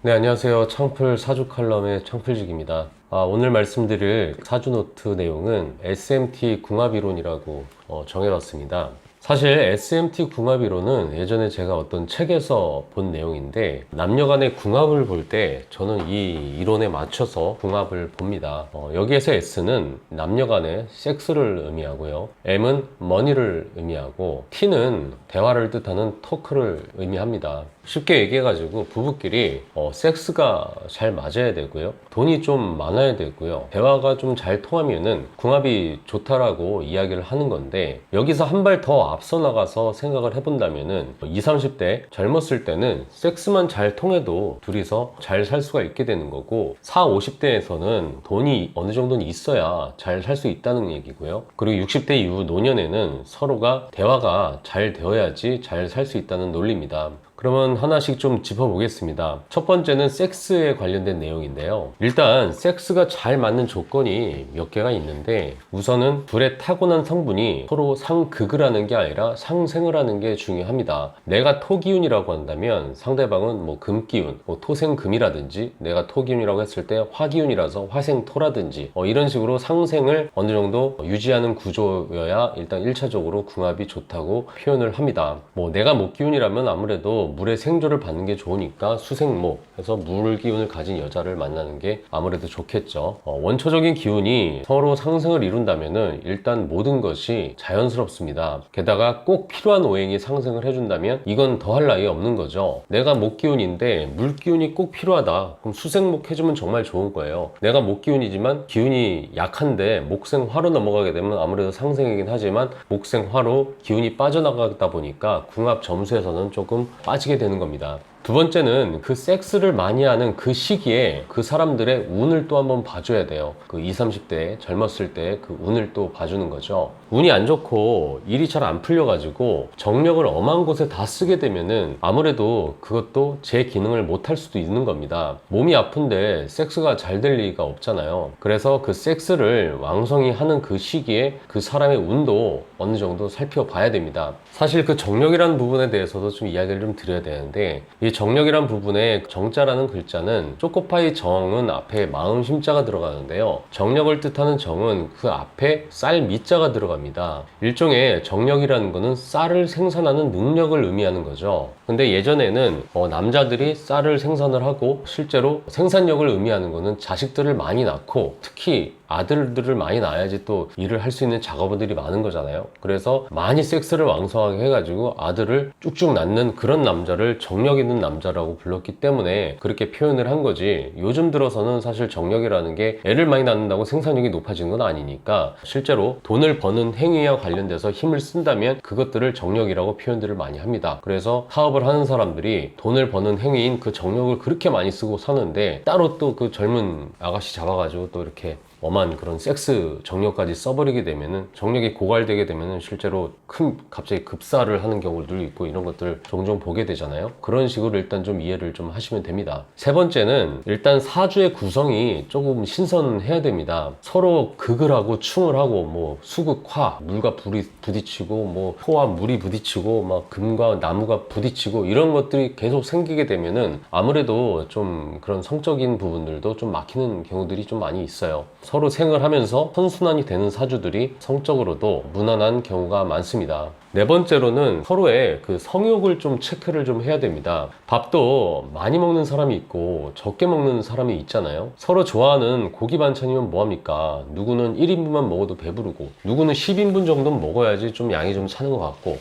네, 안녕하세요. 창풀 사주 칼럼의 창풀직입니다. 오늘 말씀드릴 사주 노트 내용은 SMT 궁합이론이라고 정해봤습니다. 사실 SMT 궁합이론은 예전에 제가 어떤 책에서 본 내용인데, 남녀 간의 궁합을 볼 때 저는 이 이론에 맞춰서 궁합을 봅니다. 여기에서 S는 남녀 간의 섹스를 의미하고요, M은 머니를 의미하고, T는 대화를 뜻하는 토크를 의미합니다. 쉽게 얘기해가지고 부부끼리 섹스가 잘 맞아야 되고요, 돈이 좀 많아야 되고요, 대화가 좀 잘 통하면은 궁합이 좋다라고 이야기를 하는 건데, 여기서 한 발 더 앞서 나가서 생각을 해본다면은 20, 30대 젊었을 때는 섹스만 잘 통해도 둘이서 잘 살 수가 있게 되는 거고, 40, 50대에서는 돈이 어느 정도는 있어야 잘 살 수 있다는 얘기고요. 그리고 60대 이후 노년에는 서로가 대화가 잘 되어야지 잘 살 수 있다는 논리입니다. 그러면 하나씩 좀 짚어보겠습니다. 첫 번째는 섹스에 관련된 내용인데요. 일단 섹스가 잘 맞는 조건이 몇 개가 있는데, 우선은 둘의 타고난 성분이 서로 상극을 하는 게 아니라 상생을 하는 게 중요합니다. 내가 토기운이라고 한다면 상대방은 뭐 금기운, 토생금이라든지, 내가 토기운이라고 했을 때 화기운이라서 화생토라든지 이런 식으로 상생을 어느 정도 유지하는 구조여야 일단 1차적으로 궁합이 좋다고 표현을 합니다. 뭐 내가 목기운이라면 아무래도 물의 생조를 받는 게 좋으니까 수생목 해서 물 기운을 가진 여자를 만나는 게 아무래도 좋겠죠. 원초적인 기운이 서로 상승을 이룬다면은 일단 모든 것이 자연스럽습니다. 게다가 꼭 필요한 오행이 상승을 해준다면 이건 더할 나위 없는 거죠. 내가 목기운인데 물 기운이 꼭 필요하다, 그럼 수생목 해주면 정말 좋은 거예요. 내가 목기운이지만 기운이 약한데 목생화로 넘어가게 되면 아무래도 상승이긴 하지만 목생화로 기운이 빠져나가다 보니까 궁합 점수에서는 조금 빠지게 되는 겁니다. 두 번째는 그 섹스를 많이 하는 그 시기에 그 사람들의 운을 또 한번 봐줘야 돼요. 그 20, 30대 젊었을 때 그 운을 또 봐주는 거죠. 운이 안 좋고 일이 잘 안 풀려가지고 정력을 엄한 곳에 다 쓰게 되면은 아무래도 그것도 제 기능을 못 할 수도 있는 겁니다. 몸이 아픈데 섹스가 잘 될 리가 없잖아요. 그래서 그 섹스를 왕성히 하는 그 시기에 그 사람의 운도 어느 정도 살펴봐야 됩니다. 사실 그 정력이라는 부분에 대해서도 좀 이야기를 좀 드려야 되는데, 이 정력이란 부분에 정자라는 글자는 초코파이 정은 앞에 마음 심자가 들어가는데요, 정력을 뜻하는 정은 그 앞에 쌀 미자가 들어갑니다. 일종의 정력이라는 거는 쌀을 생산하는 능력을 의미하는 거죠. 근데 예전에는 남자들이 쌀을 생산을 하고, 실제로 생산력을 의미하는 거는 자식들을 많이 낳고, 특히 아들들을 많이 낳아야지 또 일을 할 수 있는 작업들이 많은 거잖아요. 그래서 많이 섹스를 왕성하게 해가지고 아들을 쭉쭉 낳는 그런 남자를 정력 있는 남자라고 불렀기 때문에 그렇게 표현을 한 거지, 요즘 들어서는 사실 정력이라는 게 애를 많이 낳는다고 생산력이 높아지는 건 아니니까, 실제로 돈을 버는 행위와 관련돼서 힘을 쓴다면 그것들을 정력이라고 표현들을 많이 합니다. 그래서 사업을 하는 사람들이 돈을 버는 행위인 그 정력을 그렇게 많이 쓰고 사는데, 따로 또 그 젊은 아가씨 잡아가지고 또 이렇게 엄한 그런 섹스 정력까지 써버리게 되면은, 정력이 고갈되게 되면은 실제로 갑자기 급사를 하는 경우도 있고, 이런 것들 종종 보게 되잖아요. 그런 식으로 일단 좀 이해를 좀 하시면 됩니다. 세 번째는 일단 사주의 구성이 조금 신선해야 됩니다. 서로 극을 하고 충을 하고, 뭐 수극화, 물과 불이 부딪히고, 뭐 토와 물이 부딪히고, 막 금과 나무가 부딪히고, 이런 것들이 계속 생기게 되면은 아무래도 좀 그런 성적인 부분들도 좀 막히는 경우들이 좀 많이 있어요. 서로 생을 하면서 선순환이 되는 사주들이 성적으로도 무난한 경우가 많습니다. 네 번째로는 서로의 그 성욕을 좀 체크를 좀 해야 됩니다. 밥도 많이 먹는 사람이 있고 적게 먹는 사람이 있잖아요. 서로 좋아하는 고기 반찬이면 뭐합니까? 누구는 1인분만 먹어도 배부르고, 누구는 10인분 정도는 먹어야지 좀 양이 좀 차는 것 같고,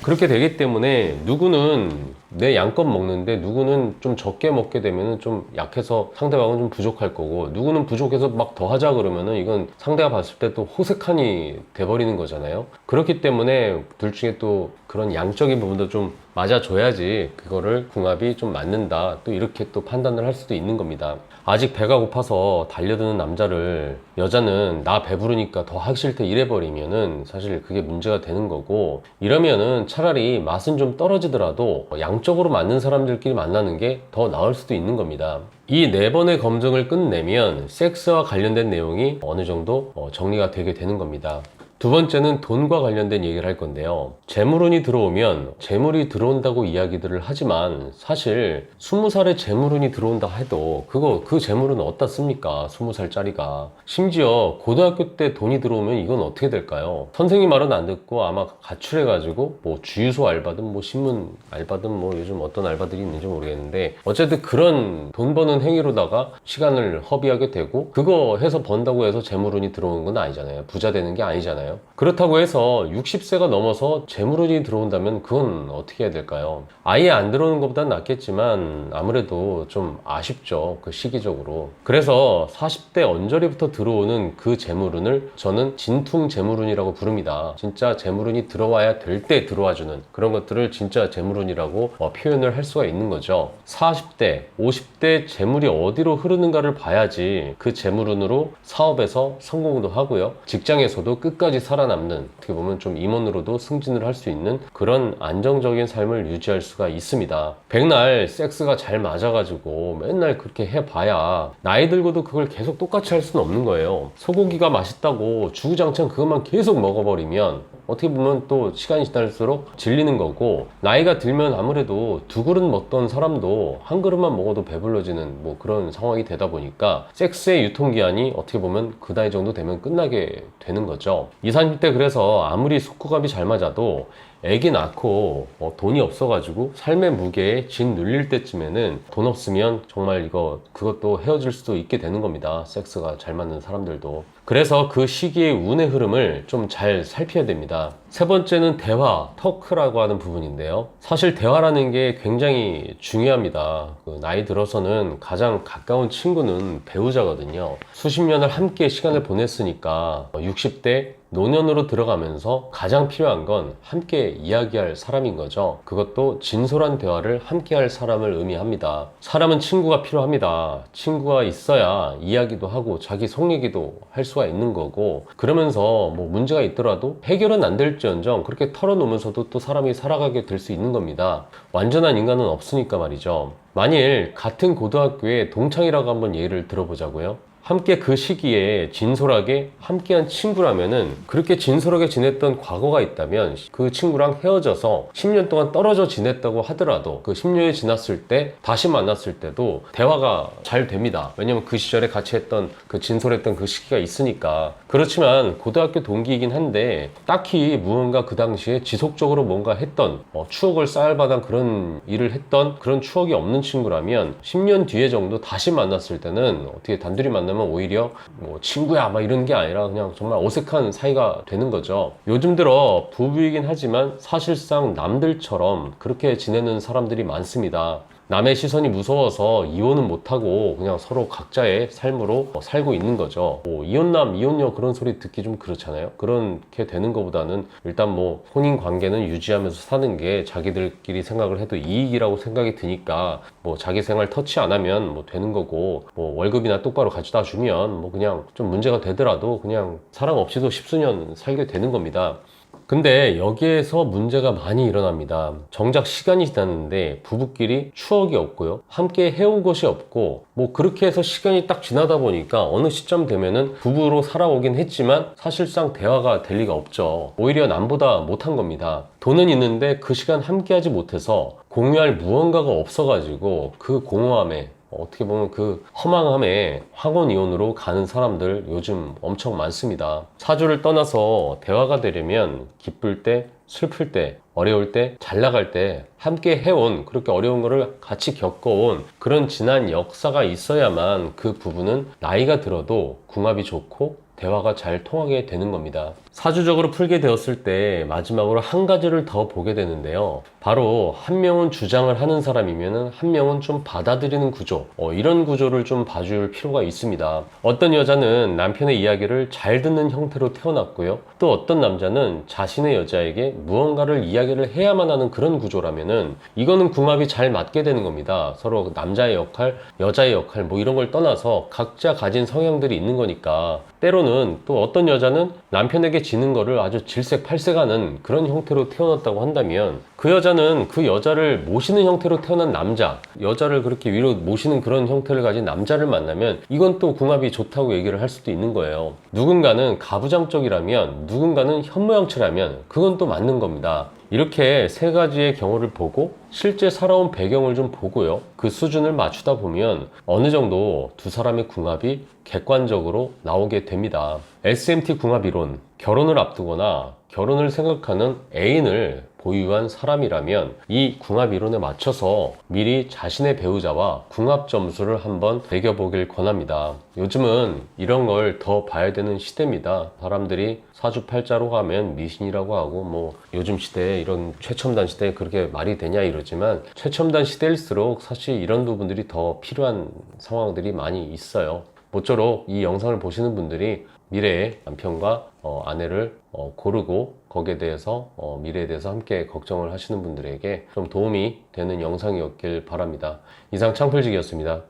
그렇게 되기 때문에 누구는 내 양껏 먹는데 누구는 좀 적게 먹게 되면은 좀 약해서 상대방은 좀 부족할 거고, 누구는 부족해서 막 더 하자 그러면은 이건 상대가 봤을 때 또 호색한이 돼버리는 거잖아요. 그렇기 때문에 둘 중에 또 그런 양적인 부분도 좀 맞아줘야지 그거를 궁합이 좀 맞는다, 또 이렇게 또 판단을 할 수도 있는 겁니다. 아직 배가 고파서 달려드는 남자를 여자는 나 배부르니까 더 하기 싫다 이래버리면은 사실 그게 문제가 되는 거고, 이러면은 차라리 맛은 좀 떨어지더라도 양적으로 맞는 사람들끼리 만나는 게 더 나을 수도 있는 겁니다. 이 네 번의 검증을 끝내면 섹스와 관련된 내용이 어느 정도 정리가 되게 되는 겁니다. 두 번째는 돈과 관련된 얘기를 할 건데요. 재물운이 들어오면 재물이 들어온다고 이야기들을 하지만 사실 20살에 재물운이 들어온다 해도 그 재물은 어디다 씁니까? 20살짜리가. 심지어 고등학교 때 돈이 들어오면 이건 어떻게 될까요? 선생님 말은 안 듣고 아마 가출해가지고 뭐 주유소 알바든 뭐 신문 알바든 뭐 요즘 어떤 알바들이 있는지 모르겠는데 어쨌든 그런 돈 버는 행위로다가 시간을 허비하게 되고 그거 해서 번다고 해서 재물운이 들어오는 건 아니잖아요. 부자 되는 게 아니잖아요. 그렇다고 해서 60세가 넘어서 재물운이 들어온다면 그건 어떻게 해야 될까요? 아예 안 들어오는 것보단 낫겠지만 아무래도 좀 아쉽죠. 그 시기적으로. 그래서 40대 언저리부터 들어오는 그 재물운을 저는 진퉁 재물운이라고 부릅니다. 진짜 재물운이 들어와야 될 때 들어와주는 그런 것들을 진짜 재물운이라고 표현을 할 수가 있는 거죠. 40대, 50대 재물이 어디로 흐르는가를 봐야지 그 재물운으로 사업에서 성공도 하고요. 직장에서도 끝까지 살아남는 어떻게 보면 좀 임원으로도 승진을 할 수 있는 그런 안정적인 삶을 유지할 수가 있습니다. 백날 섹스가 잘 맞아가지고 맨날 그렇게 해봐야 나이 들고도 그걸 계속 똑같이 할 수는 없는 거예요. 소고기가 맛있다고 주구장창 그것만 계속 먹어버리면 어떻게 보면 또 시간이 지날수록 질리는 거고 나이가 들면 아무래도 두 그릇 먹던 사람도 한 그릇만 먹어도 배불러지는 뭐 그런 상황이 되다 보니까 섹스의 유통기한이 어떻게 보면 그 나이 정도 되면 끝나게 되는 거죠. 20, 30대 그래서 아무리 속궁합이 잘 맞아도 애기 낳고 돈이 없어가지고 삶의 무게에 진 눌릴 때쯤에는 돈 없으면 정말 그것도 헤어질 수도 있게 되는 겁니다. 섹스가 잘 맞는 사람들도. 그래서 그 시기의 운의 흐름을 좀 잘 살펴야 됩니다. 세 번째는 대화, 터크라고 하는 부분인데요. 사실 대화라는 게 굉장히 중요합니다. 나이 들어서는 가장 가까운 친구는 배우자거든요. 수십 년을 함께 시간을 보냈으니까 60대 노년으로 들어가면서 가장 필요한 건 함께 이야기할 사람인 거죠. 그것도 진솔한 대화를 함께 할 사람을 의미합니다. 사람은 친구가 필요합니다. 친구가 있어야 이야기도 하고 자기 속 얘기도 할 수가 있는 거고 그러면서 뭐 문제가 있더라도 해결은 안 될지언정 그렇게 털어놓으면서도 또 사람이 살아가게 될 수 있는 겁니다. 완전한 인간은 없으니까 말이죠. 만일 같은 고등학교의 동창이라고 한번 예를 들어보자고요. 함께 그 시기에 진솔하게 함께한 친구라면은 그렇게 진솔하게 지냈던 과거가 있다면 그 친구랑 헤어져서 10년 동안 떨어져 지냈다고 하더라도 그 10년이 지났을 때 다시 만났을 때도 대화가 잘 됩니다. 왜냐면 그 시절에 같이 했던 그 진솔했던 그 시기가 있으니까. 그렇지만 고등학교 동기이긴 한데 딱히 무언가 그 당시에 지속적으로 뭔가 했던 추억을 쌓을 만한 그런 일을 했던 그런 추억이 없는 친구라면 10년 뒤에 정도 다시 만났을 때는 어떻게 단둘이 만나면 오히려 뭐 친구야 막 이런 게 아니라 그냥 정말 어색한 사이가 되는 거죠. 요즘 들어 부부이긴 하지만 사실상 남들처럼 그렇게 지내는 사람들이 많습니다. 남의 시선이 무서워서 이혼은 못하고 그냥 서로 각자의 삶으로 살고 있는 거죠. 뭐 이혼남, 이혼녀 그런 소리 듣기 좀 그렇잖아요. 그렇게 되는 것보다는 일단 뭐 혼인 관계는 유지하면서 사는 게 자기들끼리 생각을 해도 이익이라고 생각이 드니까 뭐 자기 생활 터치 안 하면 뭐 되는 거고 뭐 월급이나 똑바로 가져다 주면 뭐 그냥 좀 문제가 되더라도 그냥 사랑 없이도 십수년 살게 되는 겁니다. 근데 여기에서 문제가 많이 일어납니다. 정작 시간이 지났는데 부부끼리 추억이 없고요. 함께 해온 것이 없고 뭐 그렇게 해서 시간이 딱 지나다 보니까 어느 시점 되면은 부부로 살아오긴 했지만 사실상 대화가 될 리가 없죠. 오히려 남보다 못한 겁니다. 돈은 있는데 그 시간 함께하지 못해서 공유할 무언가가 없어가지고 그 공허함에 어떻게 보면 그 허망함에 황혼이혼으로 가는 사람들 요즘 엄청 많습니다. 사주를 떠나서 대화가 되려면 기쁠 때, 슬플 때, 어려울 때, 잘 나갈 때 함께 해온 그렇게 어려운 거를 같이 겪어온 그런 지난 역사가 있어야만 그 부부는 나이가 들어도 궁합이 좋고 대화가 잘 통하게 되는 겁니다. 사주적으로 풀게 되었을 때 마지막으로 한 가지를 더 보게 되는데요. 바로 한 명은 주장을 하는 사람이면 한 명은 좀 받아들이는 구조, 이런 구조를 좀 봐줄 필요가 있습니다. 어떤 여자는 남편의 이야기를 잘 듣는 형태로 태어났고요. 또 어떤 남자는 자신의 여자에게 무언가를 이야기를 해야만 하는 그런 구조라면은 이거는 궁합이 잘 맞게 되는 겁니다. 서로 남자의 역할, 여자의 역할 뭐 이런 걸 떠나서 각자 가진 성향들이 있는 거니까 때로는 또 어떤 여자는 남편에게 지는 거를 아주 질색팔색하는 그런 형태로 태어났다고 한다면 그 여자는 그 여자를 모시는 형태로 태어난 남자, 여자를 그렇게 위로 모시는 그런 형태를 가진 남자를 만나면 이건 또 궁합이 좋다고 얘기를 할 수도 있는 거예요. 누군가는 가부장적이라면 누군가는 현모양처라면 그건 또 맞는 겁니다. 이렇게 세 가지의 경우를 보고 실제 살아온 배경을 좀 보고요. 그 수준을 맞추다 보면 어느 정도 두 사람의 궁합이 객관적으로 나오게 됩니다. SMT 궁합 이론, 결혼을 앞두거나 결혼을 생각하는 애인을 보유한 사람이라면 이 궁합 이론에 맞춰서 미리 자신의 배우자와 궁합 점수를 한번 매겨보길 권합니다. 요즘은 이런 걸 더 봐야 되는 시대입니다. 사람들이 사주팔자로 가면 미신이라고 하고 뭐 요즘 시대에 이런 최첨단 시대에 그렇게 말이 되냐 이러지만 최첨단 시대일수록 사실 이런 부분들이 더 필요한 상황들이 많이 있어요. 모쪼록 이 영상을 보시는 분들이 미래의 남편과 아내를 고르고 거기에 대해서 미래에 대해서 함께 걱정을 하시는 분들에게 좀 도움이 되는 영상이었길 바랍니다. 이상 창필직이었습니다.